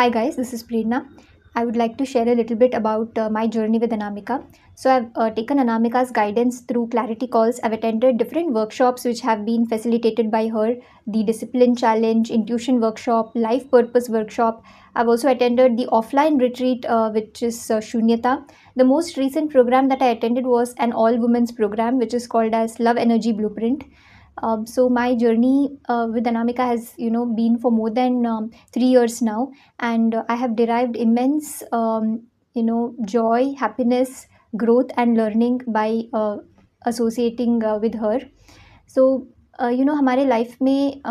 Hi guys, this is Prerna. I would like to share a little bit about my journey with Anamika. So I've taken Anamika's guidance through clarity calls. I've attended different workshops which have been facilitated by her: the discipline challenge, intuition workshop, life purpose workshop. I've also attended the offline retreat, which is Shunyata. The most recent program that I attended was an all women's program which is called as Love Energy Blueprint. So my journey with Anamika has been for more than 3 years now, and I have derived immense joy, happiness, growth and learning by associating with her. सो हमारे life में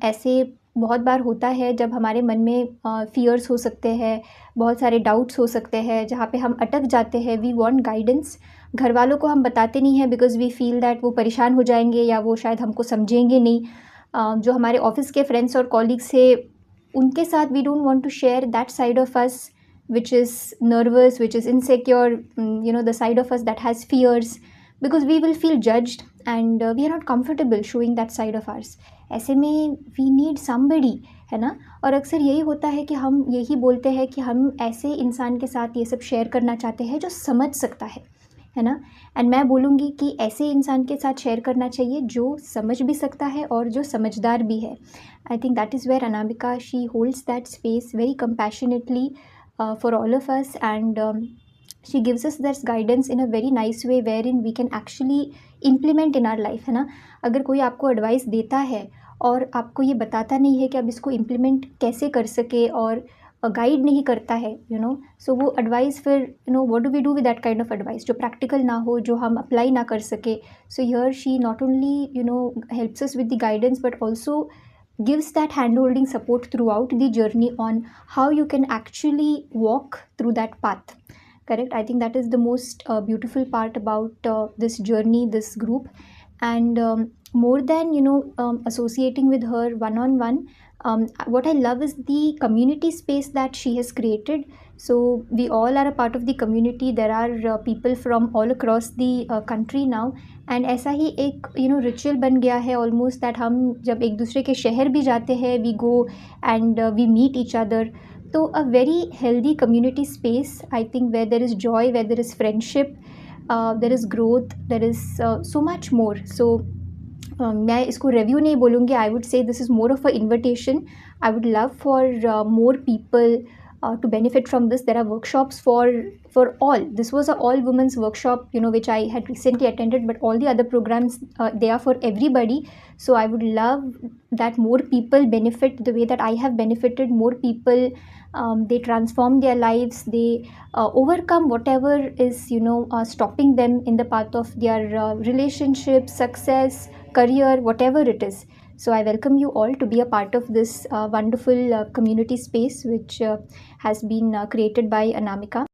ऐसे बहुत बार होता है जब हमारे मन में फियर्स हो सकते हैं, बहुत सारे डाउट्स हो सकते हैं, जहाँ पे हम अटक जाते हैं. We want guidance. घर वालों को हम बताते नहीं हैं बिकॉज वी फील दैट वो परेशान हो जाएंगे या वो शायद हमको समझेंगे नहीं. जो हमारे ऑफिस के फ्रेंड्स और कॉलीग्स है, उनके साथ we don't want to share that side of us which is nervous, which is insecure, the side of us that has fears, because we will feel judged and we are not comfortable showing that side of ours. ऐसे में we need somebody, है ना. और अक्सर यही होता है कि हम यही बोलते हैं कि हम ऐसे इंसान के साथ ये सब शेयर करना चाहते हैं जो समझ सकता है ना. एंड मैं बोलूँगी कि ऐसे इंसान के साथ शेयर करना चाहिए जो समझ भी सकता है और जो समझदार भी है. I think that is where Anamika, she holds that space very compassionately for all of us, and she gives us this guidance in a very nice way wherein we can actually implement in our life, है ना. अगर कोई आपको advice देता है और आपको ये बताता नहीं है कि आप इसको इम्प्लीमेंट कैसे कर सके और गाइड नहीं करता है, सो वो एडवाइस फिर what do we do with that kind of advice जो प्रैक्टिकल ना हो, जो हम अप्लाई ना कर सके. So here she not only helps us with the guidance but also gives that hand-holding support throughout the journey on how you can actually walk through that path. Correct? I think that is the most beautiful part about this journey, this group. And more than associating with her one-on-one, what I love is the community space that she has created. So we all are a part of the community. There are people from all across the country now. And ऐसा ही एक ritual बन गया है almost that हम जब एक दूसरे के शहर भी जाते हैं, we go and we meet each other. तो a very healthy community space, I think, where there is joy, where there is friendship, there is growth, there is so much more. So मैं इसको review नहीं बोलूँगी. I would say this is more of a invitation. I would love for more people to benefit from this. There are workshops for all. This was a all women's workshop, which I had recently attended, but all the other programs, they are for everybody. So I would love that more people benefit the way that I have benefited. More people, they transform their lives, they overcome whatever is stopping them in the path of their relationship, success, career, whatever it is. So I welcome you all to be a part of this wonderful community space which has been created by Anamika.